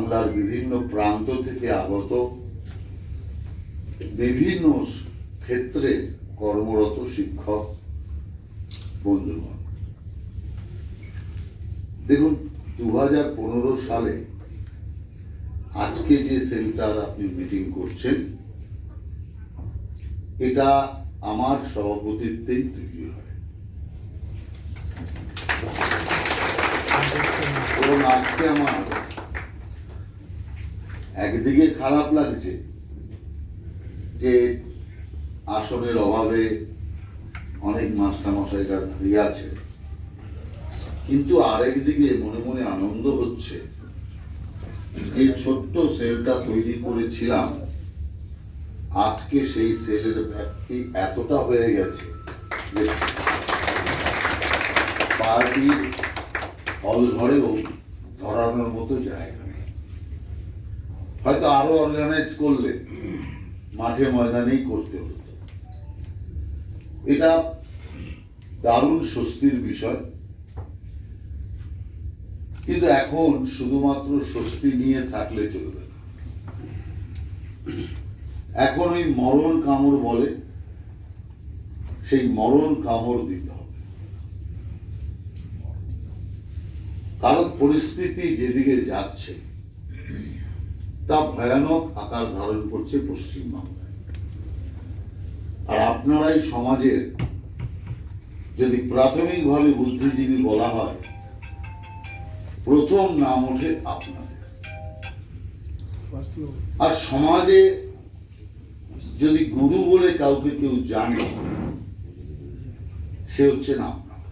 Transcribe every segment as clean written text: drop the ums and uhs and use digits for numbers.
বাংলার বিভিন্ন প্রান্ত থেকে আগত বিভিন্ন ক্ষেত্রে কর্মরত শিক্ষক বন্ধুগণ, দেখুন 2015 সালে আজকে যে সেন্টার আপনি মিটিং করছেন, এটা আমার সভাপতিত্বেই তৈরি হয়। এবং আজকে আমার একদিকে খারাপ লাগছে যে আসনের অভাবে অনেক মাস্টারমশাইরা দাঁড়িয়ে আছে, কিন্তু আরেকদিকে মনে মনে আনন্দ হচ্ছে যে ছোট্ট সেলটা তৈরি করেছিলাম, আজকে সেই সেলের ব্যাপ্তি এতটা হয়ে গেছে যে পার্টির হল ঘরেও ধরানোর মতো জায়গা নেই। হয়তো আরো অর্গানাইজ করলে মাঠে ময়দানেই করতে হতো। এটা দারুণ স্বস্তির বিষয়, কিন্তু এখন শুধুমাত্র স্বস্তি নিয়ে থাকলে চলবে না। এখন ওই মরণ কামড় বলে, সেই মরণ কামড় দিতে হবে। কারণ পরিস্থিতি যেদিকে যাচ্ছে তা ভয়ানক আকার ধারণ করছে পশ্চিমবাংলায়। আর আপনারাই সমাজের যদি প্রাথমিকভাবে বুদ্ধিজীবী বলা হয়, প্রথম নাম ওঠে আপনাদের। আর সমাজে যদি গুরু বলে কাউকে কেউ জানে, সে হচ্ছেন আপনারা।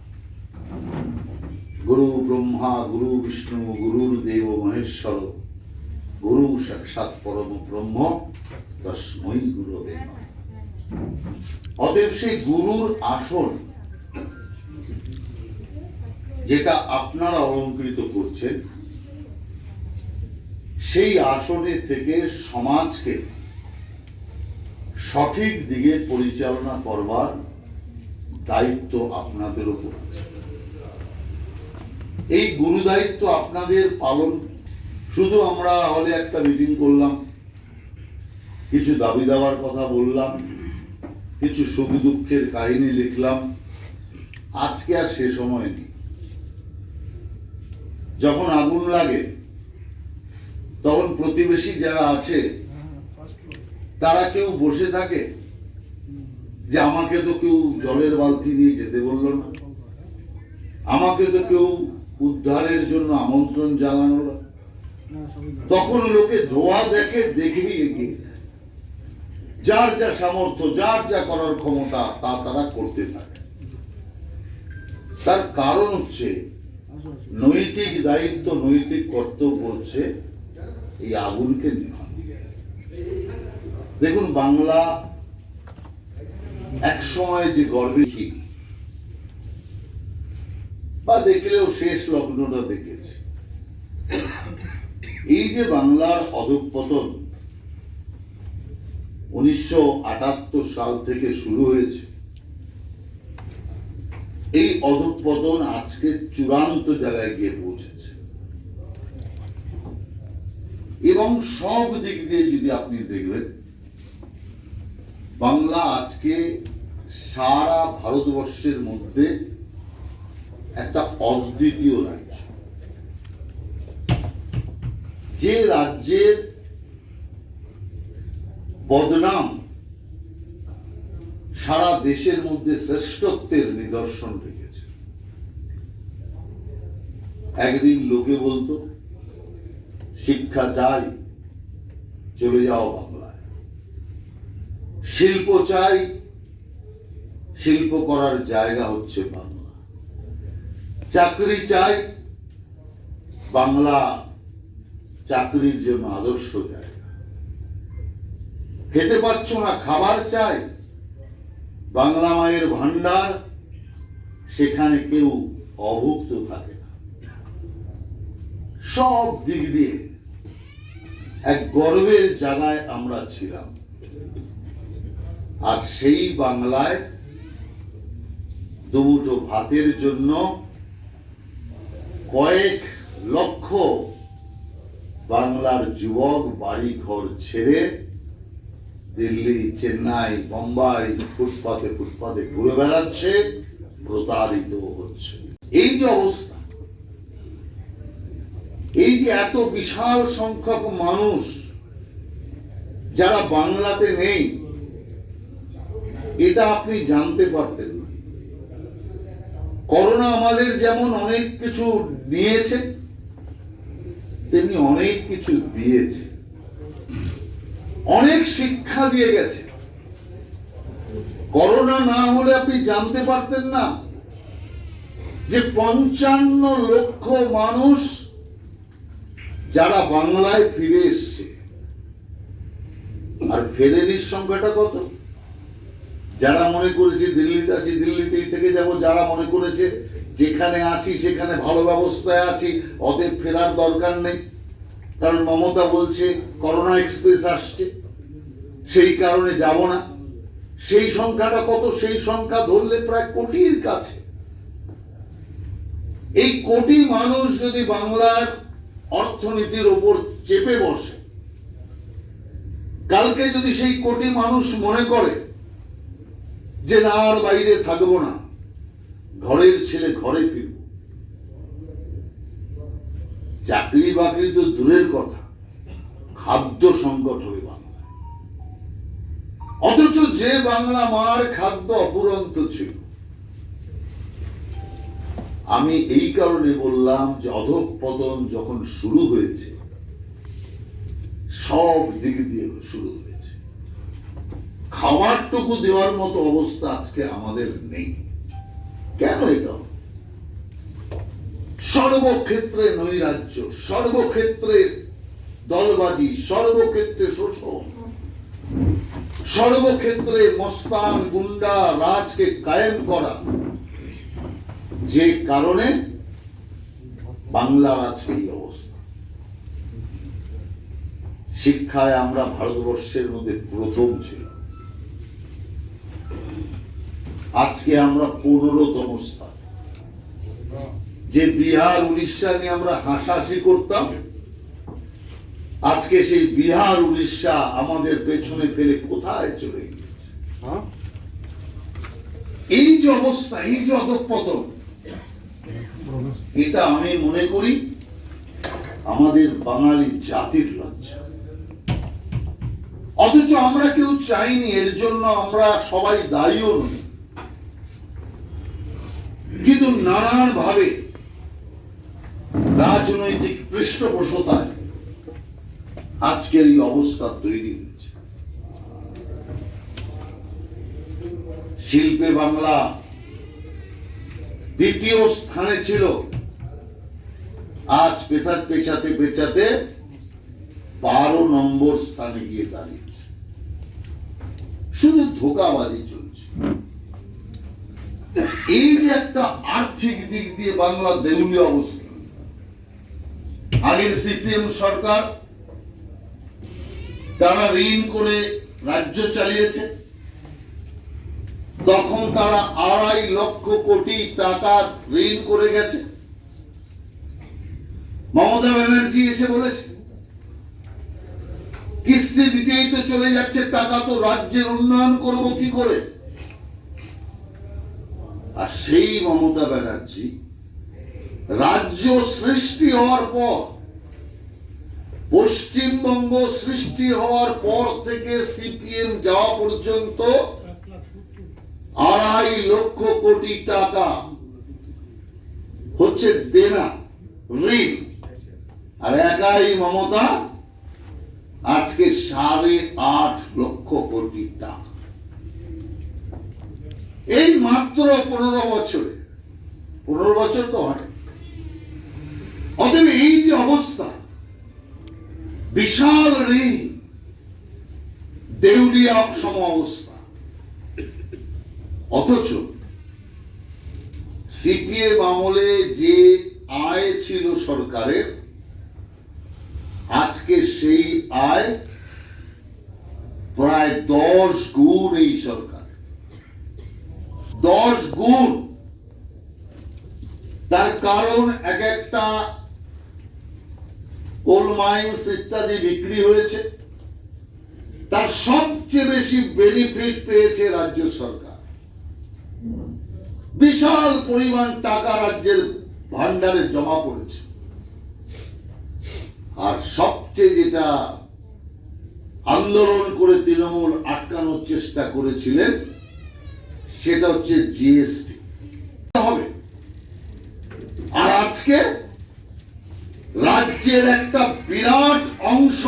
গুরু ব্রহ্মা, গুরু বিষ্ণু, গুরুর দেব মহেশ্বর, গুরু সাক্ষাৎ পরম ব্রহ্ম, তস্মৈ গুরবে নমঃ। অতএব সেই গুরুর আসন যেটা আপনারা অলংকৃত করছেন, সেই আসনে থেকে সমাজকে সঠিক দিকে পরিচালনা করবার দায়িত্ব আপনাদের উপর আছে। এই গুরু দায়িত্ব আপনাদের পালন, শুধু আমরা হলে একটা মিটিং করলাম, কিছু দাবি দাবার কথা বললাম, কিছু সুখ দুঃখের কাহিনী লিখলাম, আজকে আর সে সময় নেই। যখন আগুন লাগে তখন প্রতিবেশী যারা আছে তারা কেউ বসে থাকে যে আমাকে তো কেউ জলের বালতি নিয়ে যেতে বললো না, আমাকে তো কেউ উদ্ধারের জন্য আমন্ত্রণ জানানো না। তখন লোকে ধোয়া দেখে, দেখেই এগিয়ে যায়। যার যা সামর্থ্য, যার যা করার ক্ষমতা, তা তারা করতে থাকে। তার কারণ হচ্ছে নৈতিক দায়িত্ব, নৈতিক কর্তব্য হচ্ছে এই আগুনকে নেভানো। দেখুন, বাংলা এক সময় যে গর্বে ছিল, বা দেখলেও শেষ লগ্নটা দেখেছে, এই যে বাংলার অধঃপতন 1978 সাল থেকে শুরু হয়েছে, এই অধঃপতন আজকে চূড়ান্ত জায়গায় গিয়ে পৌঁছেছে। এবং সব দিক দিয়ে যদি আপনি দেখবেন, বাংলা আজকে সারা ভারতবর্ষের মধ্যে একটা অদ্বিতীয় রাজ্য। যে রাজ্যের বদনাম সারা দেশের মধ্যে শ্রেষ্ঠত্বের নিদর্শন রেখেছে। একদিন লোকে বলতো, শিক্ষা চাই, চলে যাও বাংলায়। শিল্প চাই, শিল্প করার জায়গা হচ্ছে বাংলা। চাকরি চাই, বাংলা চাকরির জন্য আদর্শ জায়গা। খেতে পাচ্ছ না, খাবার চাই, বাংলা মায়ের ভান্ডার, সেখানে কেউ অভুক্ত থাকে না। সব দিক দিয়ে এক গর্বের জায়গায় আমরা ছিলাম। আর সেই বাংলায় দুমুঠো ভাতের জন্য কয়েক লক্ষ বাংলার যুবক বাড়ি ঘর ছেড়ে দিল্লি, চেন্নাই, বোম্বাই ফুটপাতে ফুটপাতে ঘুরে বেড়াচ্ছে, প্রতারিত হচ্ছে। এই যে অবস্থা, এই যে এত বিশাল সংখ্যক মানুষ যারা বাংলাতে নেই, এটা আপনি জানতে পারতেন না। করোনা আমাদের যেমন অনেক কিছু নিয়েছে, তেমনি অনেক কিছু দিয়েছে, অনেক শিক্ষা দিয়ে গেছে। করোনা না হলে আপনি জানতে পারতেন না যে 55 লক্ষ মানুষ যারা বাংলায় ফিরে এসছে, আর ফেরেনির সংখ্যাটা কত? যারা মনে করেছে দিল্লিতে আছি, দিল্লিতেই থেকে যাব, যারা মনে করেছে যেখানে আছি সেখানে ভালো ব্যবস্থায় আছি, অতএব ফেরার দরকার নেই, কারণ মমতা বলছে করোনা এক্সপ্রেস আসছে, সেই কারণে যাব না। সেই সংখ্যাটা কত? সেই সংখ্যা ধরলে প্রায় কোটির কাছে। এই কোটি মানুষ যদি বাংলার অর্থনীতির ওপর চেপে বসে, কালকে যদি সেই কোটি মানুষ মনে করে যে না আর বাইরে থাকবো না, ঘরের ছেলে ঘরে ফিরব, চাকরি বাকরি তো দূরের কথা, খাদ্য সংকট হবে বাংলা। অথচ যে বাংলা মার খাদ্য অপুরন্ত ছিল। আমি এই কারণে বললাম যে অধঃপতন যখন শুরু হয়েছে, সব দিক দিয়ে শুরু হয়েছে। খাবারটুকু দেওয়ার মতো অবস্থা আজকে আমাদের নেই। কেন এটা? সর্বক্ষেত্রে নৈরাজ্য, সর্বক্ষেত্রে দলবাজি, সর্বক্ষেত্রে শোষণ, সর্বক্ষেত্রে মস্তান গুন্ডা রাজকে কায়েম করা, যে কারণে বাংলার আজকে এই অবস্থা। শিক্ষায় আমরা ভারতবর্ষের মধ্যে প্রথম ছিল, আজকে আমরা 15তম স্থান। যে বিহার, উড়িষ্যা নিয়ে আমরা হাসাহাসি করতাম, আজকে সেই বিহার, উড়িষ্যা আমাদের পেছনে ফেলে কোথায় চলে গিয়েছে। এই যে অবস্থা, এই যে অধঃপতন, এটা আমি মনে করি আমাদের বাঙালি জাতির লজ্জা। অথচ আমরা কেউ চাইনি, এর জন্য আমরা সবাই দায়ীও নই, কিন্তু নানান ভাবে রাজনৈতিক পৃষ্ঠপোষকতায় আজকের এই অবস্থা তৈরি হয়েছে। শিল্পে বাংলা দ্বিতীয় স্থানে ছিল, আজ পেছাতে পেছাতে 12 নম্বর স্থানে গিয়ে দাঁড়িয়েছে। শুধু ধোঁকাবাজি চলছে। এই যে একটা আর্থিক দিক দিয়ে বাংলা দেউলিয়া অবস্থা। আগের সিপিএম সরকার তারা ঋণ করে রাজ্য চালিয়েছে, তখন তারা 2.5 লক্ষ কোটি টাকা ঋণ করে গেছে। মমতা ব্যানার্জি এসে বলেছে কিস্তি দিতেই তো চলে যাচ্ছে টাকা, তো রাজ্যের উন্নয়ন করব কি করে? আর সেই মমতা ব্যানার্জি রাজ্য সৃষ্টি হওয়ার পর, পশ্চিমবঙ্গ সৃষ্টি হওয়ার পর থেকে সিপিএম যাওয়া পর্যন্ত 2.5 লক্ষ কোটি টাকা হচ্ছে দেনা, ঋণ। আর একাই মমতা আজকে 8.5 লক্ষ কোটি টাকা, এই মাত্র 15 বছরে। 15 বছর তো হয়। অতএব এই যে অবস্থা, বিশাল ঋণ, দেউলিয়া সম অবস্থা, অথচ সিপিএম আমলে যে আয় ছিল সরকারের, আজকে সেই আয় প্রায় 10 গুণ। এই সরকার 10 গুণ। তার কারণ এক একটা কোল মাইন্স ইত্যাদি বিক্রি হয়েছে, তার সবচেয়ে বেশি বেনিফিট পেয়েছে রাজ্য সরকার। বিশাল পরিমাণ টাকা রাজ্যের ভান্ডারে জমা পড়েছে। আর সবচেয়ে যেটা আন্দোলন করে তৃণমূল আটকানোর চেষ্টা করেছিলেন সেটা হচ্ছে জিএসটি হবে। আর আজকে রাজ্যের একটা বিরাট অংশ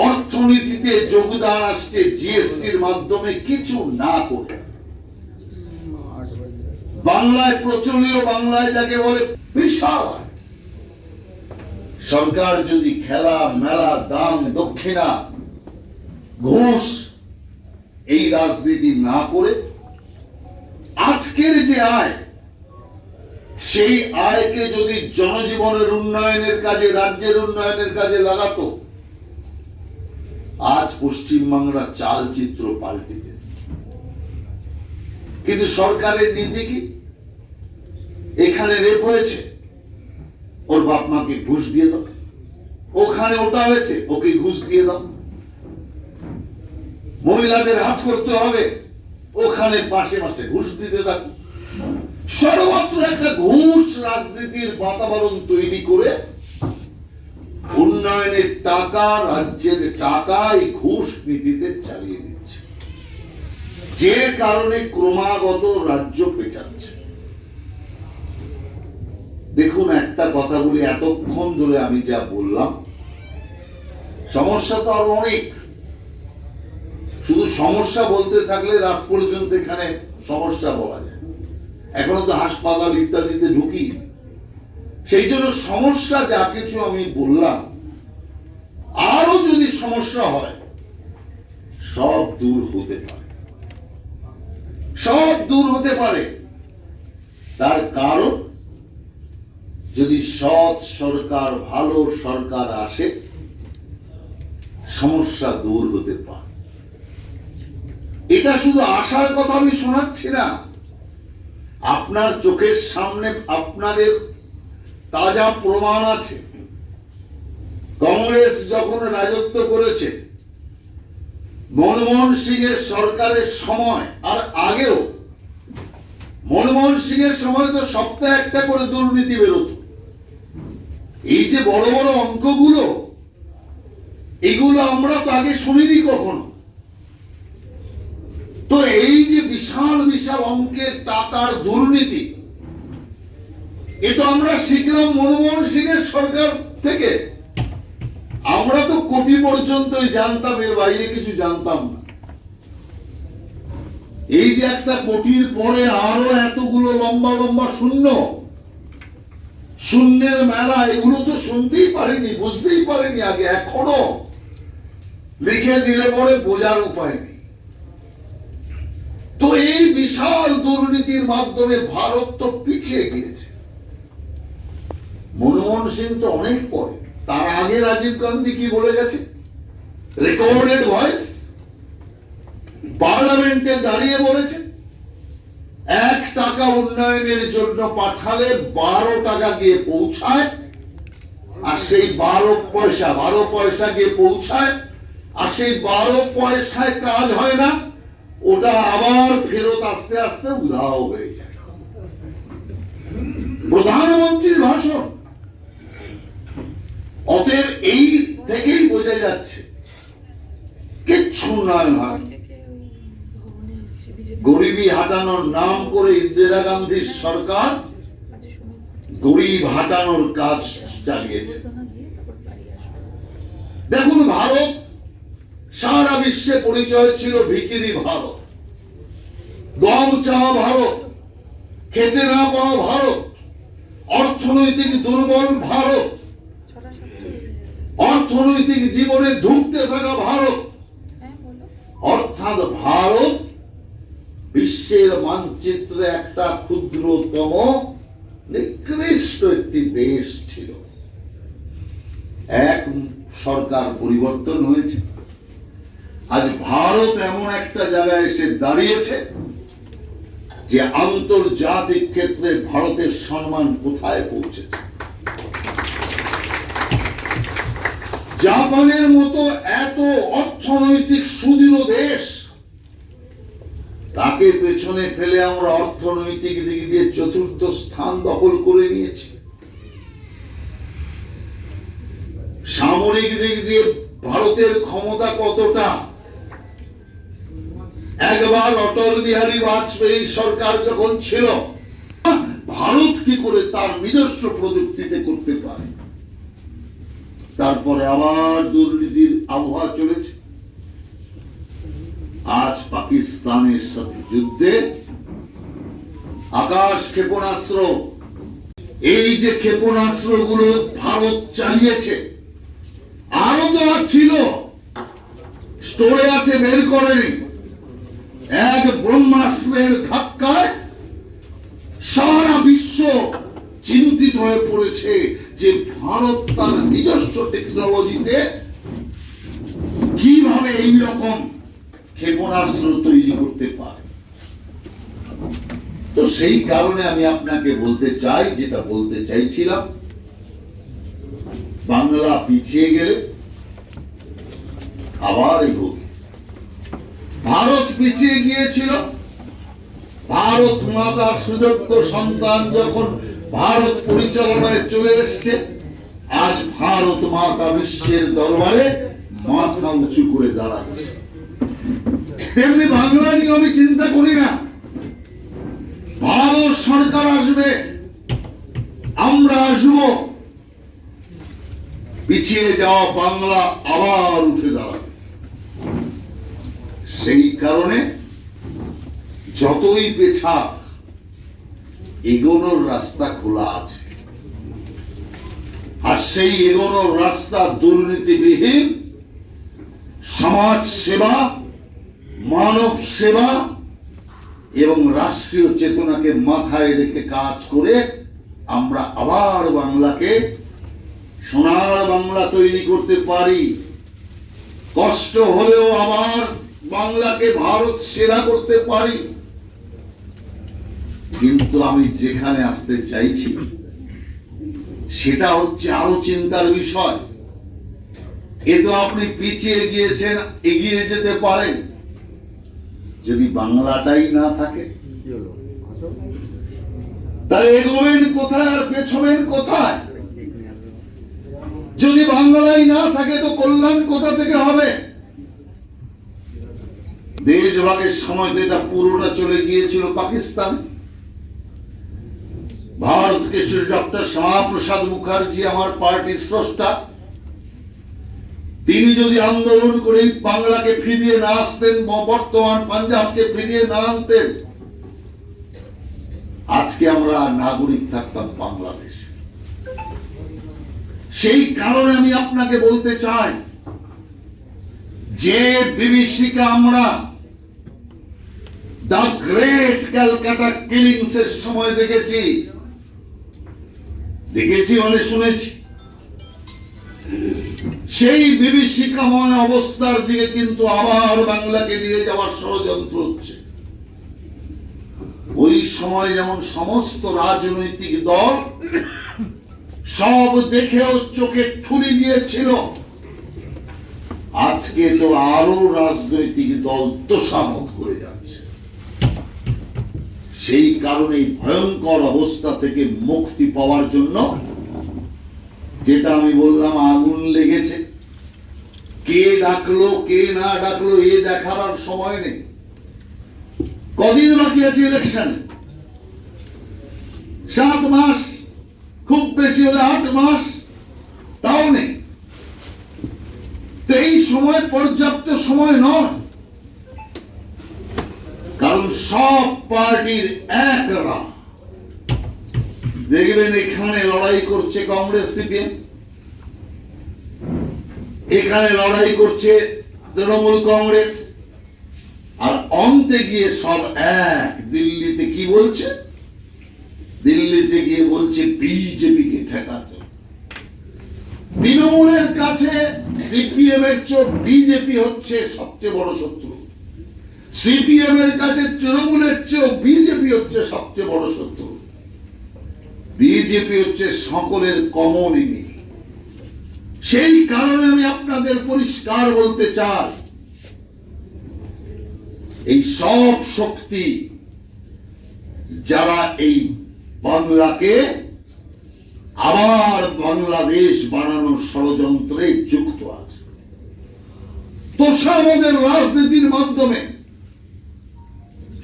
অর্থনীতিতে যোগদান আসছে জিএসটির মাধ্যমে কিছু না করে। বাংলায় প্রচলিত বাংলায় যাকে বলে বিশাল সরকার যদি খেলা মেলা দান দক্ষিণা ঘুষ এই রাজনীতি না করে আজকের যে আয় সেই আয়কে যদি জনজীবনের উন্নয়নের কাজে রাজ্যের উন্নয়নের কাজে লাগাতো, আজ পশ্চিমবাংলার চালচিত্র পাল্টে যেত। কিন্তু সরকারের নীতি কি? এখানে রেপ হয়েছে, ওর বাপ মাকে ঘুষ দিয়ে দাও। ওখানে ওটা হয়েছে, ওকে ঘুষ দিয়ে দাও। মহিলাদের হাত করতে হবে, ওখানে পাশে পাশে ঘুষ দিতে থাকো। সর্বত্র একটা ঘুষ রাজনীতির বাতাবরণ তৈরি করে উন্নয়নের টাকা, রাজ্যের টাকা এই ঘুষ নীতিতে চালিয়ে দিচ্ছে, যে কারণে ক্রমাগত রাজ্য পেঁচাচ্ছে। দেখুন, একটা কথা বলি, এতক্ষণ ধরে আমি যা বললাম, সমস্যা তো আরো অনেক। শুধু সমস্যা বলতে থাকলে রাত পর্যন্ত এখানে সমস্যা বলা যায়। এখনো তো হাসপাতাল ইত্যাদিতে ঢুকি। সেই জন্য সমস্যা যা কিছু আমি বললাম, আরো যদি সমস্যা হয় সব দূর হতে পারে, সব দূর হতে পারে। তার কারণ, যদি সৎ সরকার, ভালো সরকার আসে, সমস্যা দূর হতে পারে। এটা শুধু আশার কথা আমি শোনাচ্ছি না, আপনার চোখের সামনে আপনাদের তাজা প্রমাণ আছে। কংগ্রেস যখন রাজত্ব করেছে, মনমোহন সিং এর সরকারের সময় আর আগেও, মনমোহন সিং এর সময় তো সপ্তাহে একটা করে দুর্নীতি বেরোত। এই যে বড় বড় অঙ্কগুলো, এগুলো আমরা তো আগে শুনিনি কখনো। তো এই যে বিশাল বিশাল অঙ্কের টাকার দুর্নীতি, এ তো আমরা শিখলাম মনমোহন সিং এর সরকার থেকে। আমরা তো কোটি পর্যন্তই জানতাম, এর বাইরে কিছু জানতাম না। এই যে একটা কোটির পরে আরো এতগুলো লম্বা লম্বা শূন্য, শূন্যের মেলা, এগুলো তো শুনতেই পারিনি, বুঝতেই পারিনি আগে। এখনো লিখে দিলে পরে বোঝার উপায় নেই। তো এই বিশাল দুর্নীতির মাধ্যমে ভারত তো পিছিয়ে গিয়েছে। মনমোহন সিং তো অনেক পরে, তার আগে রাজীব গান্ধী কি বলে গেছে, রেকর্ডেড ভয়েস, পার্লামেন্টে দাঁড়িয়ে বলেছে, 1 টাকা উন্নয়নের জন্য পাঠালে 12 টাকা গিয়ে পৌঁছায়, আর সেই 12 পয়সা গিয়ে পৌঁছায়, আর সেই 12 পয়সায় কাজ হয় না, ওটা আবার ফেরত আসতে আসতে উধাও হয়ে যায়। প্রধানমন্ত্রীর ভাষণ। অতএব এই থেকেই বোঝা যাচ্ছে কিচ্ছু উন্নয়ন হয়। গরিবী হাটানোর নাম করে ইন্দিরা গান্ধীর সরকার গরিব হাটানোর কাজ চালিয়েছে। দেখুন, ভারত সারা বিশ্বে পরিচয় ছিল ভিখিরি ভারত, গম চাওয়া ভারত, খেতে না পাওয়া ভারত, অর্থনৈতিক দুর্বল ভারত, অর্থনৈতিক জীবনে ধুঁকতে থাকা ভারত। অর্থাৎ ভারত বিশ্বের মানচিত্রে একটা ক্ষুদ্রতম নিকৃষ্ট একটি দেশ ছিল। এক সরকার পরিবর্তন হয়েছে, আজ ভারত এমন একটা জায়গায় এসে দাঁড়িয়েছে যে আন্তর্জাতিক ক্ষেত্রে ভারতের সম্মান কোথায় পৌঁছেছে। জাপানের মতো এত অর্থনৈতিক সুদৃঢ় দেশ, তাকে পেছনে ফেলে আমরা অর্থনৈতিক দিক দিয়ে চতুর্থ স্থান দখল করে নিয়েছি। সামরিক দিক দিয়ে ভারতের ক্ষমতা কতটা, একবার অটল বিহারী বাজপেয়ী সরকার যখন ছিল, ভারত কি করে তার নিজস্ব প্রযুক্তিতে করতে পারে, তারপরে আবার দুর্নীতির আবহাওয়া চলেছে। আজ পাকিস্তানের সাথে যুদ্ধে আকাশ ক্ষেপণাস্ত্র, এই যে ক্ষেপণাস্ত্র গুলো ভারত চালিয়েছে, আরো তো ছিল স্টোরে আছে, বের করেনি। এক ব্রহ্মাস্ত্রের ধাক্কায় সারা বিশ্ব চিন্তিত হয়ে পড়েছে যে ভারত তার নিজস্ব টেকনোলজিতে কিভাবে এই রকম ক্ষেপণাস্ত্র তৈরি করতে পারে। তো সেই কারণে আমি আপনাকে বলতে চাই, যেটা বলতে চাইছিলাম, বাংলা পিছিয়ে গেলে আবার এগোবে। ভারত পিছিয়ে গিয়েছিল, ভারত মাতার সুযোগ্য সন্তান যখন ভারত পরিচালনায় চলে এসছে, আজ ভারত মাতা বিশ্বের দরবারে মাথা উঁচু করে দাঁড়াচ্ছে। তেমনি বাংলা নিয়ে আমি চিন্তা করি না। ভারত সরকার আসবে, আমরা আসব, পিছিয়ে যাওয়া বাংলা আবার উঠে দাঁড়াবে। সেই কারণে যতই পেছা, এগোনোর রাস্তা খোলা আছে। আর সেই এগোনোর রাস্তা দুর্নীতিবিহীন সমাজ সেবা, মানব সেবা এবং রাষ্ট্রীয় চেতনাকে মাথায় রেখে কাজ করে আমরা আবার বাংলাকে সোনার বাংলা তৈরি করতে পারি। কষ্ট হলেও আবার বাংলাকে ভারত সেরা করতে পারি। কিন্তু আমি যেখানে আসতে চাইছি সেটা হচ্ছে আরো চিন্তার বিষয়। এ তো আপনি পিছিয়ে গিয়েছেন, এগিয়ে যেতে পারেন, যদি বাংলাটাই না থাকে তাহলে এগোবেন কোথায় আর পেছবেন কোথায়? যদি বাংলাই না থাকে তো কল্যাণ কোথা থেকে হবে? দেশভাগের সময় তো এটা পুরোটা চলে গিয়েছিল পাকিস্তান। ভারত কেশরী ডক্টর শ্যামাপ্রসাদ মুখার্জি, আমার পার্টির স্রষ্টা, তিনি যদি আন্দোলন করে বাংলাকে ফিরিয়ে না আসতেন, বর্তমান পাঞ্জাবকে ফিরিয়ে না আনতেন, আজকে আমরা নাগরিক থাকতাম বাংলাদেশ। সেই কারণে আমি আপনাকে বলতে চাই, যে বিভীষিকা আমরা দ্য গ্রেট ক্যালকাটা কিলিংস এর সময় দেখেছি মানে শুনেছি, সেই বিভীষিকাময় অবস্থার দিকে কিন্তু আবার বাংলাকে নিয়ে যাওয়ার ষড়যন্ত্র হচ্ছে। ওই সময় যেমন সমস্ত রাজনৈতিক দল সব দেখেও চোখে ঠুলি দিয়েছিল, আজকে তো আরো রাজনৈতিক দল তোষামত করে যাচ্ছে। সেই কারণে ভয়ঙ্কর অবস্থা থেকে মুক্তি পাওয়ার জন্য, যেটা আমি বললাম, আগুন লেগেছে, কে ডাকলো কে না ডাকলো এ দেখার আর সময় নেই। কদিন বাকি আছে ইলেকশন? 7 মাস, খুব বেশি হলে 8 মাস, তাও নেই। তো এই সময় পর্যাপ্ত সময় নয়, কারণ সব পার্টির একরা দেখবেন এখানে লড়াই করছে কংগ্রেস সিপিএম, এখানে লড়াই করছে তৃণমূল কংগ্রেস, আর অন্তে গিয়ে সব এক। দিল্লিতে কি বলছে? দিল্লিতে গিয়ে বলছে বিজেপি কে ঠেকাতে। তৃণমূলের কাছে সিপিএম এর চেয়ে বিজেপি হচ্ছে সবচেয়ে বড় শত্রু, সিপিএম এর কাছে তৃণমূলের চেয়ে বিজেপি হচ্ছে সবচেয়ে বড় শত্রু। বিজেপি হচ্ছে সকলের কমন এনিমি, সেই কারণে আমি আপনাদের পরিষ্কার বলতে চাই, এই সব শক্তি যারা এই বাংলাকে আবার বাংলাদেশ বানানোর ষড়যন্ত্রে যুক্ত আছে, তোষামোদের রাজনীতির মাধ্যমে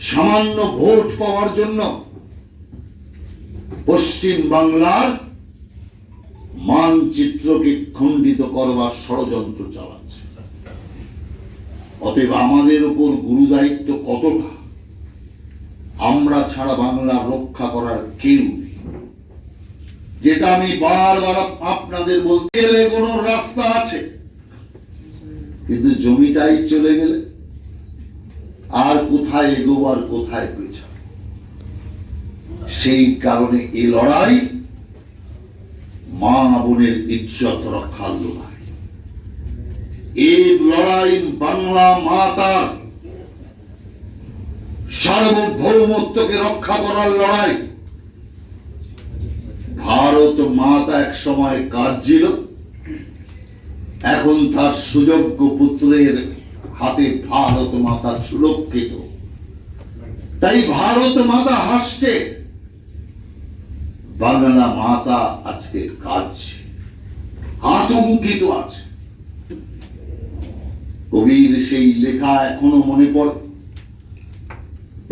সামান্য ভোট পাওয়ার জন্য পশ্চিম বাংলার মানচিত্রকে খণ্ডিত করবার ষড়যন্ত্র চালাচ্ছে। অতএব আমাদের উপর গুরুদায়িত্ব কতটা, আমরা ছাড়া বাংলা রক্ষা করার কেউ নেই। যেটা আমি বারবার আপনাদের বলতে গেলে কোন রাস্তা আছে, কিন্তু জমিটাই চলে গেলে আর কোথায় এগোবার, কোথায় পেছাবো? সেই কারণে এই লড়াই মা বোনের ইজ্জত রক্ষার লড়াই। এই লড়াই বাংলা মাতার সার্বভৌমত্বকে রক্ষা করার লড়াই। ভারত মাতা এক সময় কাঁদছিল, এখন তার সুযোগ্য পুত্রের হাতে ভারত মাতা সুরক্ষিত। তাই ভারত মাতা হাসছে, বাংলা মাতা আজকে কাঁদছে, আতঙ্কিত আছে। কবির সেই লেখা এখনো মনে পড়ে,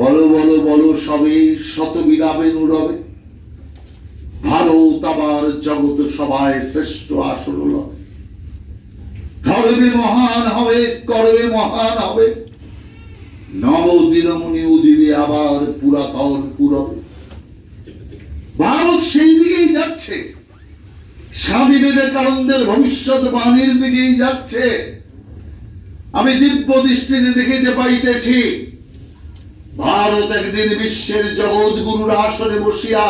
বলো বলো বলো সবে শত বিরাবে নুরবে, ভারত আবার জগৎ সভায় শ্রেষ্ঠ আসন লবে, ধরবে মহান হবে, করবে মহান হবে, নবদিনমণি উদিবে আবার পুরাতন পুরবে। ভারত সেই দিকেই যাচ্ছে, স্বামী বিবেকানন্দের ভবিষ্যৎবাণীর দিকেই যাচ্ছে। আমি দিব্য দৃষ্টিতে দেখিতে পাইতেছি, ভারত একদিন বিশ্বের জগৎ গুরুর আসনে বসিয়া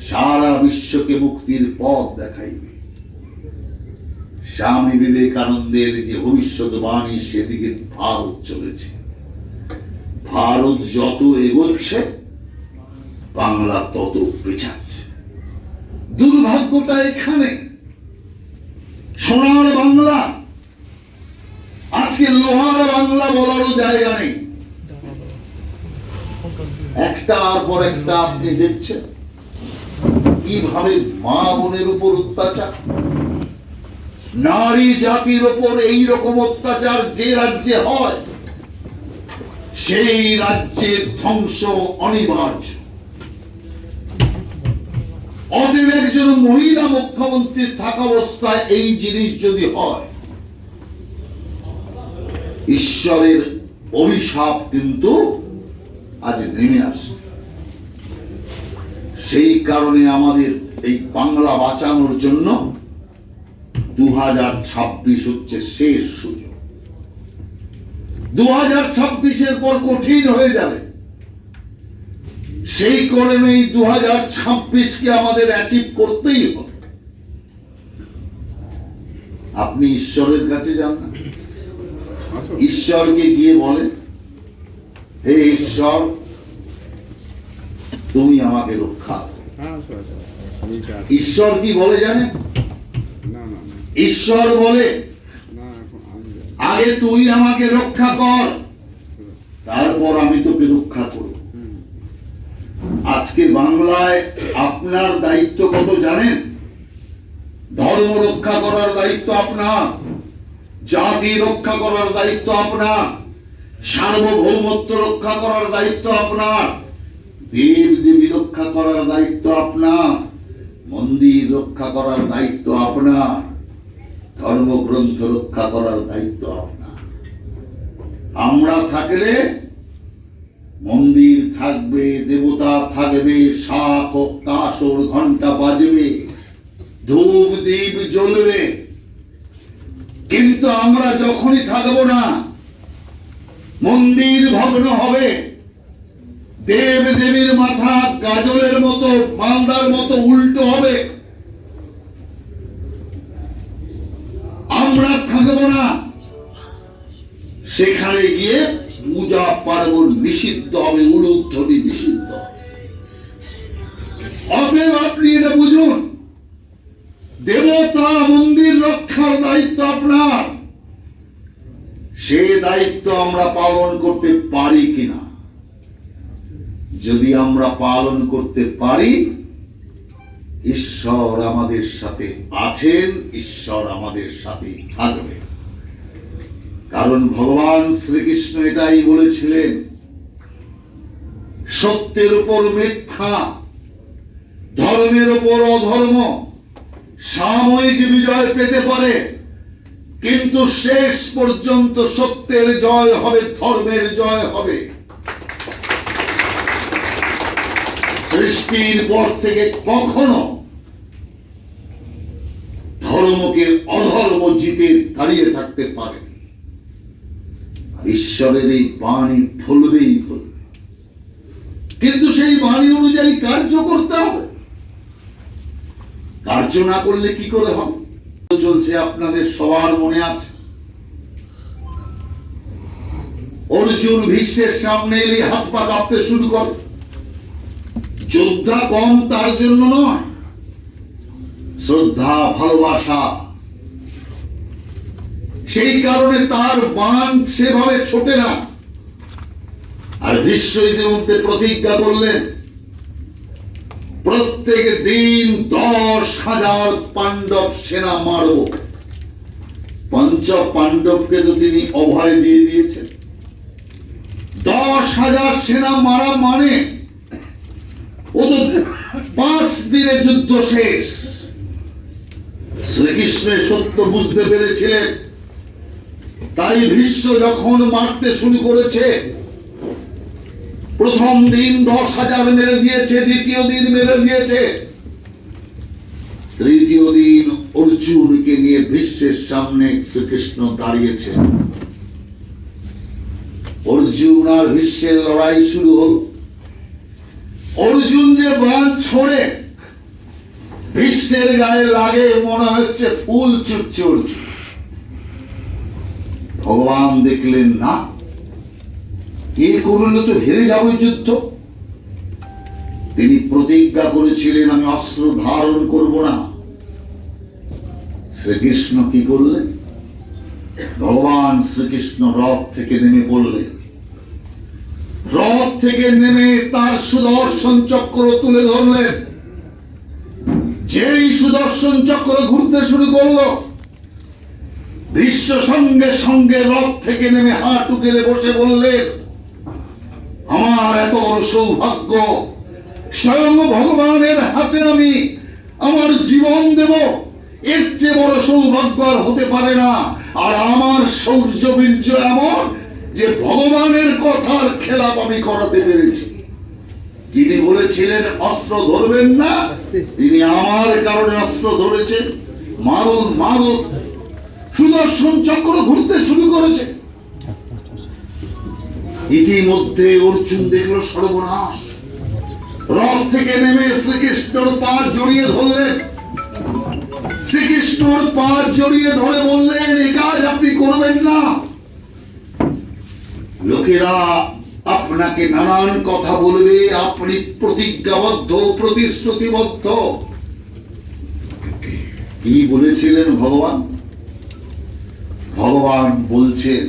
সারা বিশ্বকে মুক্তির পথ দেখাইবে। স্বামী বিবেকানন্দের যে ভবিষ্যৎবাণী, সেদিকে ভারত চলেছে। ভারত যত এগোচ্ছে, বাংলা তত পেছাচ্ছে। দুর্ভাগ্যটা এখানে, সোনার বাংলা আজকে লোহার বাংলা বলারও জায়গা নেই। একটার পর একটা আপনি দেখছেন কিভাবে মা বোনের উপর অত্যাচার, নারী জাতির উপর এই রকম অত্যাচার যে রাজ্যে হয়, সেই রাজ্যের ধ্বংস অনিবার্য। অতএব একজন মহিলা মুখ্যমন্ত্রী থাকা অবস্থায় এই জিনিস যদি হয়, ঈশ্বরের অভিশাপ কিন্তু আজ নেমে আসে। সেই কারণে আমাদের এই বাংলা বাঁচানোর জন্য 2026 হচ্ছে শেষ সুযোগ। 2026-এর পর কঠিন হয়ে যাবে। সেই কারণে এই 2026-কে আমাদের অ্যাচিভ করতেই হবে। আপনি ঈশ্বরের কাছে যান না, ঈশ্বরকে গিয়ে বলেন, হে ঈশ্বর, তুমি আমাকে রক্ষা করো। ঈশ্বর কি বলে জানেন? ঈশ্বর বলে, আগে তুই আমাকে রক্ষা কর, তারপর আমি তোকে রক্ষা করব। আজকে বাংলায় আপনার দায়িত্ব কত জানেন? ধর্ম রক্ষা করার দায়িত্ব আপনার, জাতি রক্ষা করার দায়িত্ব আপনার, সার্বভৌমত্ব রক্ষা করার দায়িত্ব আপনার, দেব দেবী রক্ষা করার দায়িত্ব আপনার, মন্দির রক্ষা করার দায়িত্ব আপনার, ধর্মগ্রন্থ রক্ষা করার দায়িত্ব আপনার। আমরা থাকলে মন্দির থাকবে, দেবতা থাকবে, শাঁখ কাসর ঘন্টা বাজবে, ধূপ দীপ জ্বলবে। কিন্তু আমরা যখনই থাকবো না, মন্দির ভগ্ন হবে, দেব দেবীর মাথা গাজলের মতো, মালদার মতো উল্টো হবে। আমরা থাকবো না, সেখানে গিয়ে পূজা পার্বণ নিষিদ্ধ হবে, উলুধ্বনি নিষিদ্ধ। অতএব আপনি এটা বুঝুন, দেব দেবতা মন্দির রক্ষার দায়িত্ব আপনার, সেই দায়িত্ব আমরা পালন করতে পারি কিনা। যদি আমরা পালন করতে পারি, ঈশ্বর আমাদের সাথে আছেন, ঈশ্বর আমাদের সাথে থাকবে। কারণ ভগবান শ্রীকৃষ্ণ এটাই বলেছিলেন, সত্যের উপর মিথ্যা, ধর্মের উপর অধর্ম সাময়িক বিজয় পেতে পারে, কিন্তু শেষ পর্যন্ত সত্যের জয় হবে, ধর্মের জয় হবে। সৃষ্টির পর থেকে কখনো ধর্মকে অধর্ম জিতে দাঁড়িয়ে থাকতে পারেনি। ঈশ্বরের এই বাণী ফলবেই ফলবে, কিন্তু সেই বাণী অনুযায়ী কার্য করতে হবে। কার্য না করলে কি করে হবে? চলছে, আপনাদের সবার মনে আছে, অর্জুন ভীষ্মের সামনে এলে হাত পা কাঁপতে শুরু করে। যোদ্ধা কম তার জন্য নয়, শ্রদ্ধা ভালোবাসা, সেই কারণে তার বাণ সেভাবে ছোটে না। আর ভীষ্ম ইতিমধ্যে প্রতিজ্ঞা করলেন, প্রত্যেক দিন 10,000 পাণ্ডব সেনা মারব। পঞ্চ পাণ্ডবকে তো তিনি অভয় দিয়ে দিয়েছেন। 10,000 সেনা মারা মানে ও তো 5 দিনে যুদ্ধ শেষ। শ্রীকৃষ্ণের সত্য বুঝতে পেরেছিলেন, তাই ভীষ্ম যখন মারতে শুরু করেছে, প্রথম দিন 10,000 মেরে দিয়েছে, দ্বিতীয় দিন মেরে দিয়েছে, তৃতীয় দিন অর্জুনকে নিয়ে ভীষ্মের সামনে শ্রীকৃষ্ণ দাঁড়িয়েছে। অর্জুন আর ভীষ্মের লড়াই শুরু হল। অর্জুন যে বাণ ছোড়ে ভীষ্মের গায়ে লাগে, মনে হচ্ছে ফুল ছুটছে অর্জুন। ভগবান দেখলেন না, এ করলে তো হেরে যাবে যুদ্ধ। তিনি প্রতিজ্ঞা করেছিলেন, আমি অস্ত্র ধারণ করব না। শ্রীকৃষ্ণ কি করলেন? ভগবান শ্রীকৃষ্ণ রথ থেকে নেমে পড়লেন। রথ থেকে নেমে তার সুদর্শন চক্র তুলে ধরলেন। যেই সুদর্শন চক্র ঘুরতে শুরু করলো, ভীষ্ম সঙ্গে সঙ্গে রথ থেকে নেমে হাঁটু গেড়ে বসে বললেন, আমার এত বড় সৌভাগ্য, স্বয়ং ভগবানের হাতে আমি আমার জীবন দেব, এর চেয়ে বড় সৌভাগ্য আর হতে পারে না। আর আমার শৌর্য বীর্য এমন যে ভগবানের কথার খেলাপ আমি করাতে পেরেছি। যিনি বলেছিলেন অস্ত্র ধরবেন না, তিনি আমার কারণে অস্ত্র ধরেছেন। মারুন মারুন, সুদর্শন চক্র ঘুরতে শুরু করেছে। ইতিমধ্যে অর্জুন দেখলো সর্বনাশ। রথ থেকে নেমে শ্রীকৃষ্ণর পা জড়িয়ে ধরলেন। শ্রীকৃষ্ণর পা জড়িয়ে ধরে বললেন, এই কাজ আপনি করবেন না। লোকেরা আপনাকে নানান কথা বলবে, আপনি প্রতিজ্ঞাবদ্ধ, প্রতিশ্রুতিবদ্ধ। কি বলেছিলেন ভগবান? ভগবান বলছেন,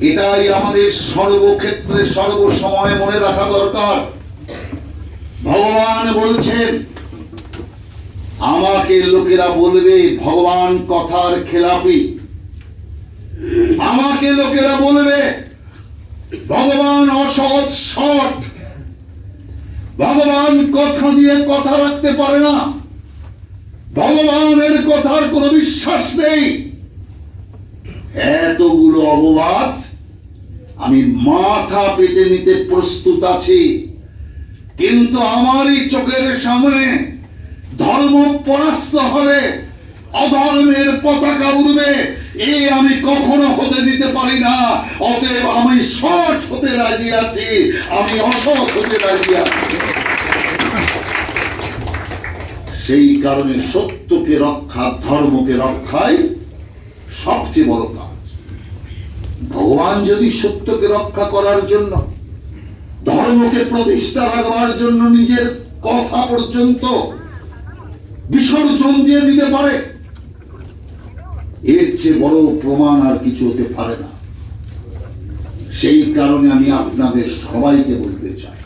এটাই আমাদের সর্বক্ষেত্রে সর্বসময় মনে রাখা দরকার। ভগবান বলছেন, আমাকে লোকেরা বলবে ভগবান কথার খেলাপি, আমাকে লোকেরা বলবে ভগবান অসৎ সৎ, ভগবান কথা দিয়ে কথা রাখতে পারে না, ভগবানের কথার কোনো বিশ্বাস নেই। এতগুলো অপবাদ আমি মাথা পেতে নিতে প্রস্তুত আছি, কিন্তু আমারই চোখের সামনে ধর্ম পরাস্ত হবে, অধর্মের পতাকা উড়বে, এই আমি কখনো হতে দিতে পারি না। অতএব আমি সৎ হতে রাজি আছি, আমি অসৎ হতে রাজি আছি। সেই কারণে সত্যকে রক্ষা, ধর্মকে রক্ষাই সবচেয়ে বড় কাজ। ভগবান যদি সত্যকে রক্ষা করার জন্য, ধর্মকে প্রতিষ্ঠা রাখবার জন্য নিজের কথা পর্যন্ত বিসর্জন দিয়ে দিতে পারে, এর চেয়ে বড় প্রমাণ আর কিছু হতে পারে না। সেই কারণে আমি আপনাদের সবাইকে বলতে চাই,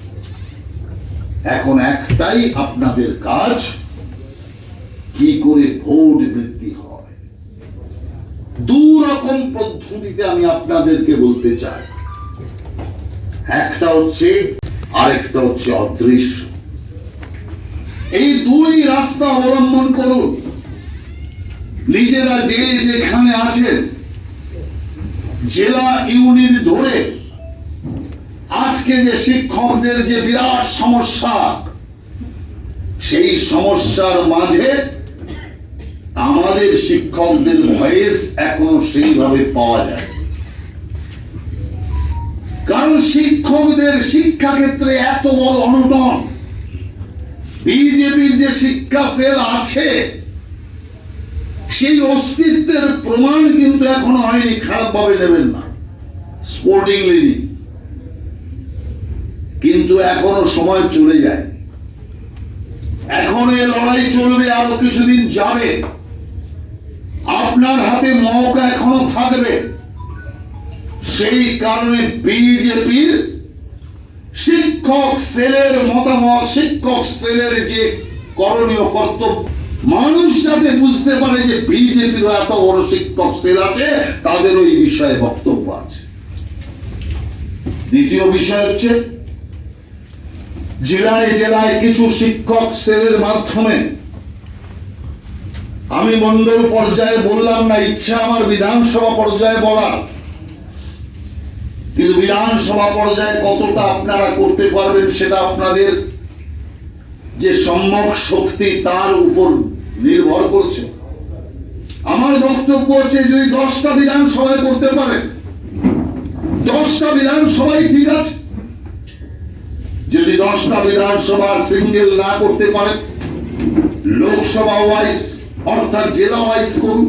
এখন একটাই আপনাদের কাজ, কি করে ভোট বৃদ্ধি হয়। দু রকম পদ্ধতিতে আমি আপনাদেরকে বলতে চাই, একটা হচ্ছে আরেকটা হচ্ছে অদৃশ্য। এই দুই রাস্তা অবলম্বন করুন। নিজেরা যে যেখানে আছেন, জেলা ইউনিট ধরে আজকে যে শিক্ষকদের যে বিরাট সমস্যা, সেই সমস্যার মাঝে আমাদের শিক্ষকদের ভয়েস এখনো সেইভাবে পাওয়া যায়। কারণ শিক্ষকদের শিক্ষা ক্ষেত্রে এত বড় অনটন, বিজেপির যে শিক্ষা সেল আছে সেই অস্তিত্বের প্রমাণ কিন্তু এখনো হয়নি। খারাপ ভাবে নেবেন না, স্পোর্টিংলি, কিন্তু এখনো সময় চলে যায়, এখনো এই লড়াই চলবে, আরো কিছুদিন যাবে। আপনার হাতে মৌকা এখনো থাকবে। সেই কারণে বিজেপির শিক্ষক সেলের মতামত, শিক্ষক সেলের যে করণীয় কর্তব্য, মানুষ যাতে বুঝতে পারে যে বিজেপির এত বড় শিক্ষক সেল আছে, তাদের ওই বিষয়ে বক্তব্য আছে। দ্বিতীয় বিষয় হচ্ছে জেলায় জেলায় কিছু শিক্ষক সেলের মাধ্যমে, আমি মন্ডল পর্যায়ে বললাম না, ইচ্ছা আমার বিধানসভা পর্যায়ে বলার, কিন্তু বিধানসভা পর্যায়ে কতটা আপনারা করতে পারবেন সেটা আপনাদের যে সম্যক শক্তি তার উপর নির্ভর করছে। আমার বক্তব্য হচ্ছে যদি 10টা বিধানসভায় করতে পারেন, 10টা বিধানসভায় ঠিক আছে। যদি 10টা বিধানসভার সিঙ্গেল না করতে পারেন, লোকসভা ওয়াইজ অর্থাৎ জেলা ওয়াইজ করুন,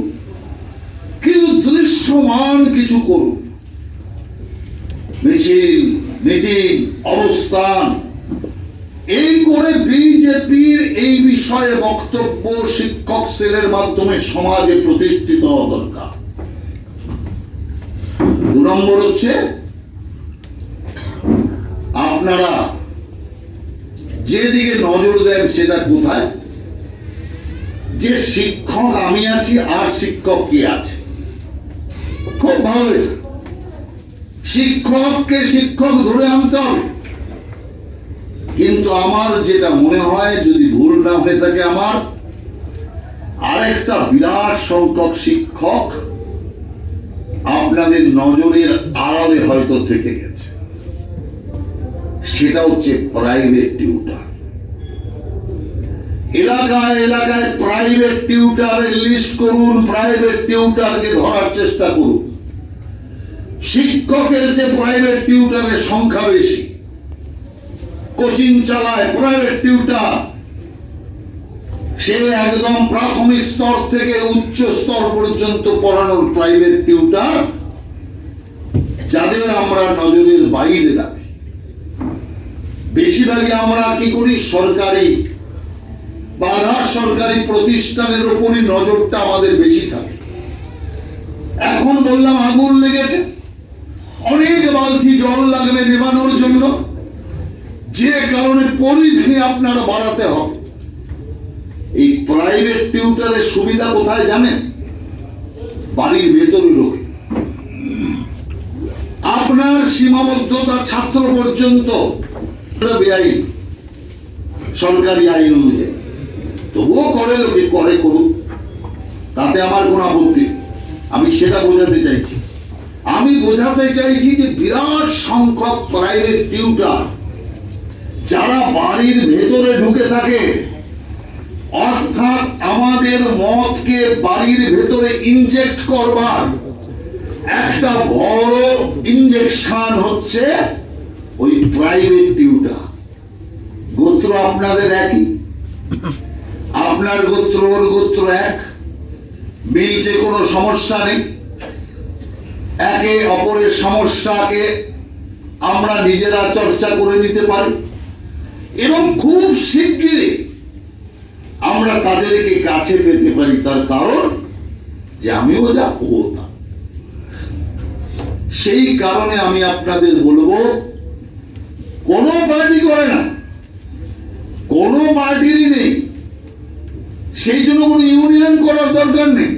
কিন্তু দৃশ্যমান কিছু করুন। মিছিল, মিটিং, অবস্থান, এই করে বিজেপির এই বিষয়ে বক্তব্য শিক্ষক সেলের মাধ্যমে সমাজে প্রতিষ্ঠিত হওয়া দরকার। 2 নম্বর হচ্ছে আপনারা যেদিকে নজর দেন সেটা কোথায়, যে শিক্ষক আমি আছি আর শিক্ষক কি আছে। খুব ভালো, শিক্ষককে শিক্ষক ধরে আনতে হবে। কিন্তু আমার যেটা মনে হয়, যদি ভুল না হয়ে থাকে, আমার আরেকটা বিরাট সংখ্যক শিক্ষক আপনাদের নজরের আড়ালে হয়তো থেকে গেছে, সেটা হচ্ছে প্রাইভেট টিউটার। এলাকায় এলাকায় প্রাইভেট টিউটারের লিস্ট করুন, প্রাইভেট টিউটারকে ধরার চেষ্টা করুন। শিক্ষকের যে প্রাইভেট টিউটারের সংখ্যা বেশি, কোচিং চালায় প্রাইভেট টিউটার, সে একদম প্রাথমিক স্তর থেকে উচ্চ স্তর পর্যন্ত পড়ানোর প্রাইভেট টিউটার, যাদের আমরা নজরের বাইরে রাখি। বেশিরভাগই আমরা কি করি, সরকারি বা আধা সরকারি প্রতিষ্ঠানের উপরই নজরটা আমাদের বেশি থাকে। এখন বললাম আগুন লেগেছে, অনেক বালতি জল লাগবে নেবানোর জন্য, যে কারণে পরিধি আপনার বাড়াতে হবে। এই প্রাইভেট টিউটারের সুবিধা কোথায় জানেন? বাড়ির ভেতরে ঢোকে। আপনার সীমাবদ্ধতা ছাত্র পর্যন্ত বেআইন, সরকারি আইন অনুযায়ী, তবুও করে লোকে, করে করুক, তাতে আমার কোন আপত্তি। আমি সেটা বোঝাতে চাইছি। আমি বোঝাতে চাইছি যে বিরাট সংখ্যক প্রাইভেট টিউটার যারা বাড়ির ভেতরে ঢুকে থাকে, অর্থাৎ আমাদের মতকে বাড়ির ভেতরে ইনজেক্ট করবার একটা বড় ইনজেকশন হচ্ছে ওই প্রাইভেট টিউটার। গোত্র আপনাদের একই, আপনার গোত্র ওর গোত্র এক, মিলতে কোনো সমস্যা নেই। একে অপরের সমস্যাকে আমরা নিজেরা চর্চা করে নিতে পারি এবং খুব শিগগিরই আমরা তাদেরকে কাছে পেতে পারি, তার কারণ যে আমিও যা ও তা। সেই কারণে আমি আপনাদের বলবো, কোনো পার্টি করে না, কোনো পার্টিরই নেই, সেই জন্য কোনো ইউনিয়ন করার দরকার নেই।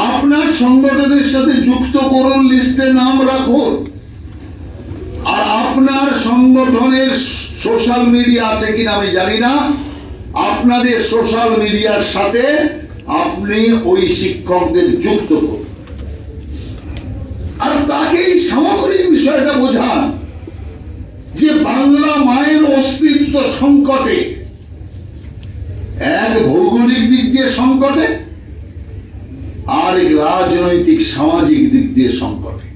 আপনার সংগঠনের সাথে যুক্ত করুন, লিস্টে নাম রাখুন। আর আপনার সংগঠনের সোশ্যাল মিডিয়া আছে কিনা আমি জানি না, আপনাদের সোশ্যাল মিডিয়ার সাথে আপনি ওই শিক্ষকদের যুক্ত করুন, আর তাকেই সামগ্রিক বিষয়টা বোঝান যে বাংলা মায়ের অস্তিত্ব সংকটে, এক ভৌগোলিক দিক দিয়ে সংকটে, আর এক রাজনৈতিক সামাজিক দিক দিয়ে সংকটে।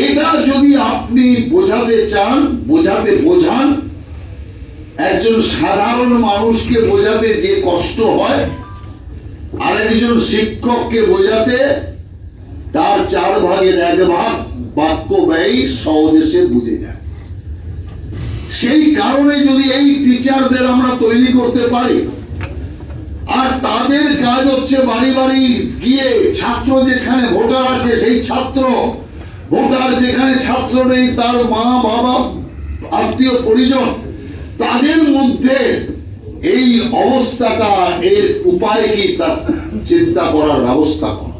এটা যদি আপনি বোঝাতে চান, বোঝান, একজন সাধারণ মানুষকে বোঝাতে যে কষ্ট হয়, আর একজন শিক্ষককে বোঝাতে তার 4 ভাগের 1 ভাগ বাক্য ব্যয় স্বদেশে বুঝে যায়। সেই কারণে যদি এই টিচারদের আমরা তৈরি করতে পারি, আর তাদের কাজ হচ্ছে বাড়ি বাড়ি গিয়ে, ছাত্র যেখানে ভোটার আছে সেই ছাত্র, ভোটার যেখানে ছাত্র নেই তার মা বাবা আত্মীয় পরিজন, তাদের মধ্যে এই অবস্থাটা, এর উপায় কি তা চিন্তা করার ব্যবস্থা করা।